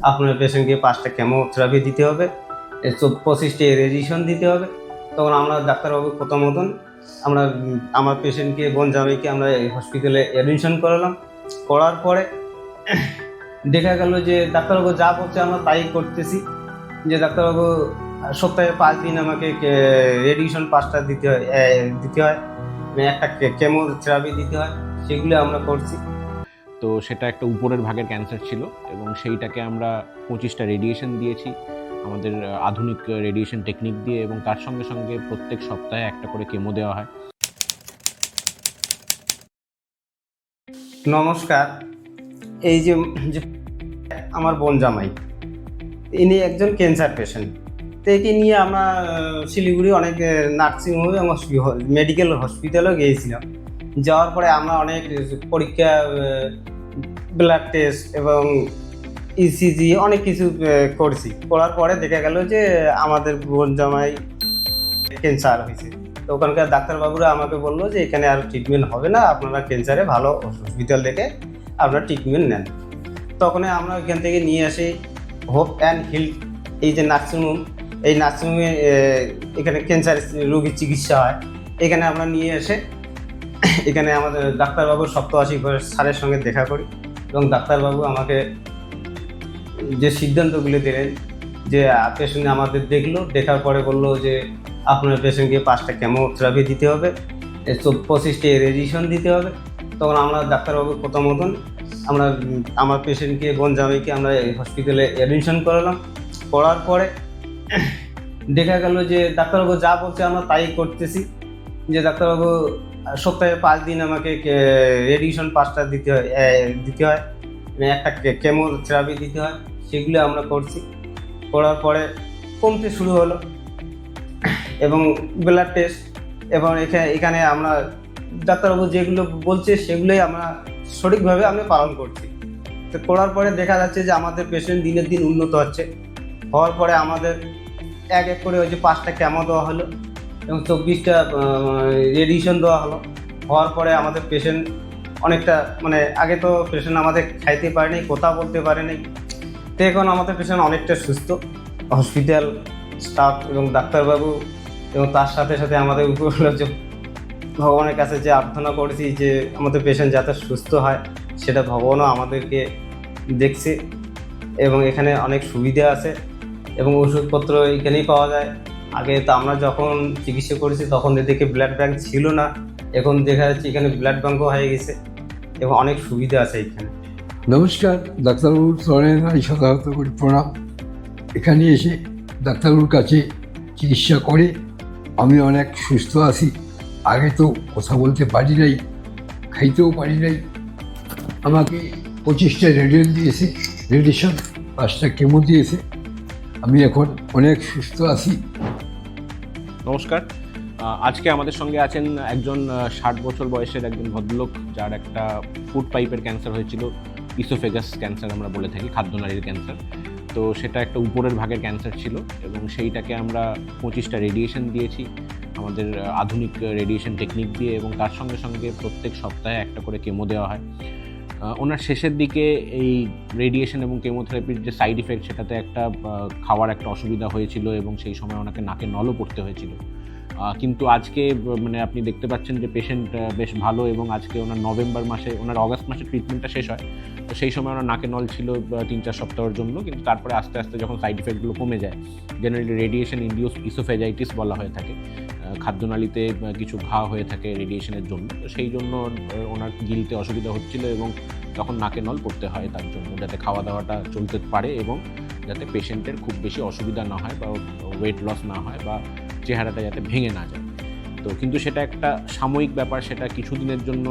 আপনার পেশেন্টকে 5টা কেমোথেরাপি দিতে হবে, 25টা রেডিয়েশন দিতে হবে। তখন আমরা ডাক্তারবাবু প্রথম মতন আমার পেশেন্টকে জামাইকে আমরা এই হসপিটালে অ্যাডমিশন করালাম। করার পরে দেখা গেল যে ডাক্তারবাবু যা বলছে আমরা তাই করতেছি। যে ডাক্তারবাবু সপ্তাহে 5 দিন আমাকে রেডিয়েশন 5টা দিতে হয়, একটা কেমোথেরাপি দিতে হয়, সেগুলো আমরা করছি। তো সেটা একটা উপরের ভাগের ক্যান্সার ছিল এবং সেইটাকে আমরা 25টা রেডিয়েশন দিয়েছি আমাদের আধুনিক রেডিয়েশন টেকনিক দিয়ে, এবং তার সঙ্গে সঙ্গে প্রত্যেক সপ্তাহে একটা করে কেমো দেওয়া হয়। নমস্কার। এই যে আমার জামাই, ইনি একজন ক্যান্সার পেশেন্ট। তো একে নিয়ে আমরা শিলিগুড়ি অনেক নার্সিংহোমে এবং মেডিকেল হসপিটালেও গিয়েছিলাম। যাওয়ার পরে আমরা অনেক পরীক্ষা, ব্লাড টেস্ট এবং ইসিজি অনেক কিছু করছি। করার পরে দেখা গেল যে আমাদের জামাই ক্যান্সার হয়েছে। তো ওখানকার ডাক্তারবাবুরা আমাকে বললো যে এখানে আর ট্রিটমেন্ট হবে না, আপনারা ক্যান্সারে ভালো হসপিটাল দেখে আপনারা ট্রিটমেন্ট নেন। তখন আমরা ওইখান থেকে নিয়ে আসি হোপ অ্যান্ড হিল, এই যে নার্সিংহোম, এই নার্সিংহোমে এখানে ক্যান্সার রোগীর চিকিৎসা হয়। এখানে আমরা নিয়ে এসে এখানে আমাদের ডাক্তারবাবু 87 স্যারের সঙ্গে দেখা করি এবং ডাক্তারবাবু আমাকে যে সিদ্ধান্তগুলো দিলেন, যে পেশেন্ট আমাদের দেখলো, দেখার পরে বললো যে আপনার পেশেন্টকে 5টা কেমোথেরাপি দিতে হবে, 25টা রেডিয়েশন দিতে হবে। তখন আমরা ডাক্তারবাবু প্রথম মতন আমার পেশেন্টকে জামাইকে আমরা এই হসপিটালে অ্যাডমিশন করালাম। করার পরে দেখা গেল যে ডাক্তারবাবু যা বলছে আমরা তাই করতেছি। যে ডাক্তারবাবু সপ্তাহে 5 দিন আমাকে রেডিয়েশন 5টা দিতে হয়, একটা কেমোথেরাপি দিতে হয়, সেগুলো আমরা করছি। করার পরে কমতে শুরু হলো এবং ব্লাড টেস্ট এবং এখানে আমরা ডাক্তারবাবু যেগুলো বলছে সেগুলোই আমরা সঠিকভাবে আমরা পালন করছি। তো করার পরে দেখা যাচ্ছে যে আমাদের পেশেন্ট দিনের দিন উন্নত হচ্ছে। হওয়ার পরে আমাদের এক এক করে ওই যে 5টা কেমো দেওয়া হলো এবং 24টা রেডিয়েশন দেওয়া হলো। হওয়ার পরে আমাদের পেশেন্ট অনেকটা, আগে তো পেশেন্ট আমাদের খাইতে পারেনি, কথা বলতে পারেনি। তো এখন আমাদের পেশেন্ট অনেকটা সুস্থ। হসপিটাল স্টাফ এবং ডাক্তারবাবু এবং তার সাথে সাথে আমাদের উপর যে ভগবানের কাছে যে প্রার্থনা করেছি যে আমাদের পেশেন্ট যাতে সুস্থ হয়, সেটা ভগবানও আমাদেরকে দেখছে। এবং এখানে অনেক সুবিধা আছে এবং ওষুধপত্র এখানেই পাওয়া যায়। আগে তো আমরা যখন চিকিৎসা করেছি তখন এদিকে ব্লাড ব্যাঙ্ক ছিল না, এখন দেখা যাচ্ছে এখানে ব্লাড ব্যাঙ্কও হয়ে গেছে এবং অনেক সুবিধা আছে এখানে। নমস্কার, ডাক্তারবাবুর চরণে আমি সাধারণত করি প্রণাম। এখানে এসে ডাক্তারবাবুর কাছে চিকিৎসা করে আমি অনেক সুস্থ আছি। আগে তো কথা বলতে পারি নাই, খাইতেও পারি নাই। আমাকে 25টা রেডিয়েশন 5টা কেমো দিয়েছে। আমি এখন অনেক সুস্থ আছি। নমস্কার। আজকে আমাদের সঙ্গে আছেন একজন 60 বছর বয়সের একজন ভদ্রলোক, যার একটা ফুড পাইপের ক্যান্সার হয়েছিল, ইসোফেগাস ক্যান্সার আমরা বলে থাকি, খাদ্যনালীর ক্যান্সার। তো সেটা একটা উপরের ভাগের ক্যান্সার ছিল এবং সেইটাকে আমরা 25টা রেডিয়েশন দিয়েছি আমাদের আধুনিক রেডিয়েশন টেকনিক দিয়ে, এবং তার সঙ্গে সঙ্গে প্রত্যেক সপ্তাহে একটা করে কেমো দেওয়া হয়। ওনার শেষের দিকে এই রেডিয়েশন এবং কেমোথেরাপির যে সাইড ইফেক্ট, সেটাতে একটা খাওয়ার একটা অসুবিধা হয়েছিল এবং সেই সময় ওনাকে নাকে নলও পড়তে হয়েছিল। কিন্তু আজকে আপনি দেখতে পাচ্ছেন যে পেশেন্ট বেশ ভালো, এবং আজকে ওনার ওনার অগাস্ট মাসে ট্রিটমেন্টটা শেষ হয়। তো সেই সময় ওনার নাকে নল ছিল 3-4 সপ্তাহের জন্য, কিন্তু তারপরে আস্তে আস্তে যখন সাইড ইফেক্টগুলো কমে যায়, জেনারেলি রেডিয়েশন ইনডিউসড ইসোফেজাইটিস বলা হয়ে থাকে, খাদ্যনালীতে কিছু ঘা হয়ে থাকে রেডিয়েশনের জন্য। তো সেই জন্য ওনার গিলতে অসুবিধা হচ্ছিল এবং তখন নাকে নল পড়তে হয়, তার জন্য যাতে খাওয়া দাওয়াটা চলতে পারে এবং যাতে পেশেন্টের খুব বেশি অসুবিধা না হয় বা ওয়েট লস না হয় বা চেহারাটা যাতে ভেঙে না যায়। তো কিন্তু সেটা একটা সাময়িক ব্যাপার, সেটা কিছুদিনের জন্য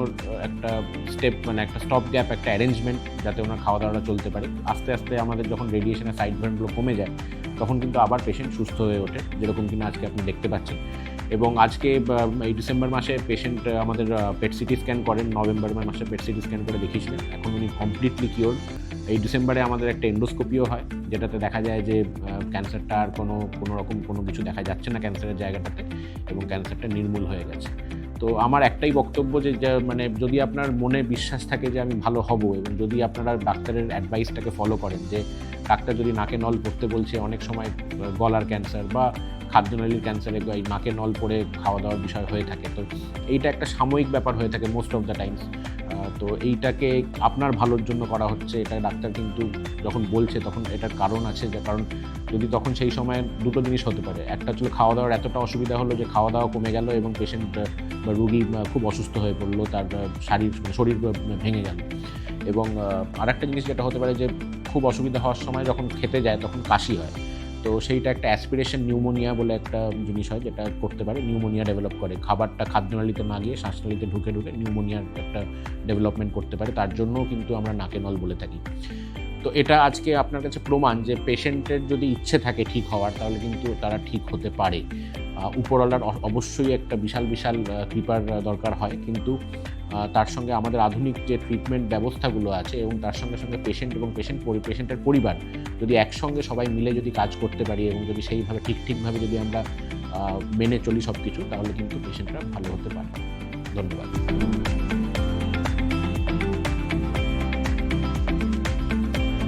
একটা স্টেপ, একটা স্টপ গ্যাপ, একটা অ্যারেঞ্জমেন্ট, যাতে ওনার খাওয়া দাওয়াটা চলতে পারে। আস্তে আস্তে আমাদের যখন রেডিয়েশনের সাইড ইফেক্টগুলো কমে যায়, তখন কিন্তু আবার পেশেন্ট সুস্থ হয়ে ওঠে, যেরকম কিনা আজকে আপনি দেখতে পাচ্ছেন। এবং আজকে এই ডিসেম্বর মাসে পেশেন্ট আমাদের পেট সিটি স্ক্যান করেন, নভেম্বর মাসে পেট সিটি স্ক্যান করে দেখিয়েছিলেন, এখন উনি কমপ্লিটলি কিওর। এই ডিসেম্বরে আমাদের একটা এন্ডোস্কোপিও হয়, যেটাতে দেখা যায় যে ক্যান্সারটা আর কোনো রকম কোনো কিছু দেখা যাচ্ছে না ক্যান্সারের জায়গাটাতে, এবং ক্যান্সারটা নির্মূল হয়ে গেছে। তো আমার একটাই বক্তব্য যে মানে যদি আপনার মনে বিশ্বাস থাকে যে আমি ভালো হব, এবং যদি আপনারা ডাক্তারের অ্যাডভাইসটাকে ফলো করেন, যে ডাক্তার যদি নাকে নল পড়তে বলছে, অনেক সময় গলার ক্যান্সার বা খাদ্যনালীর ক্যান্সারে নাকে নল পড়ে খাওয়া দাওয়ার বিষয় হয়ে থাকে, তো এইটা একটা সাময়িক ব্যাপার হয়ে থাকে মোস্ট অফ দ্য টাইমস। তো এইটাকে আপনার ভালোর জন্য করা হচ্ছে, এটা ডাক্তার কিন্তু যখন বলছে তখন এটার কারণ আছে, যে কারণ যদি তখন সেই সময় দুটো জিনিস হতে পারে, একটা হচ্ছে খাওয়া দাওয়ার এতটা অসুবিধা হলো যে খাওয়া দাওয়া কমে গেল এবং পেশেন্ট বা রুগী খুব অসুস্থ হয়ে পড়লো, তার শরীর ভেঙে গেল। এবং আরেকটা জিনিস যেটা হতে পারে যে খুব অসুবিধা হওয়ার সময় যখন খেতে যায় তখন কাশি হয়, তো সেইটা একটা অ্যাসপিরেশন নিউমোনিয়া বলে একটা জিনিস হয়, যেটা করতে পারে নিউমোনিয়া ডেভেলপ করে, খাবারটা খাদ্যনালীতে না গিয়ে শ্বাসনালীতে ঢুকে নিউমোনিয়ার একটা ডেভেলপমেন্ট করতে পারে, তার জন্যও কিন্তু আমরা নাকে নল বলে থাকি। তো এটা আজকে আপনার কাছে প্রমাণ যে পেশেন্টের যদি ইচ্ছে থাকে ঠিক হওয়ার, তাহলে কিন্তু তারা ঠিক হতে পারে। উপরওয়ালার অবশ্যই একটা বিশাল কৃপার দরকার হয়, কিন্তু তার সঙ্গে আমাদের আধুনিক যে ট্রিটমেন্ট ব্যবস্থাগুলো আছে এবং তার সঙ্গে পেশেন্ট এবং পেশেন্টের পরিবার যদি একসঙ্গে সবাই মিলে যদি কাজ করতে পারি এবং যদি সেইভাবে ঠিকভাবে যদি আমরা মেনে চলি সব কিছু, তাহলে কিন্তু পেশেন্টরা ভালো হতে পারে। ধন্যবাদ।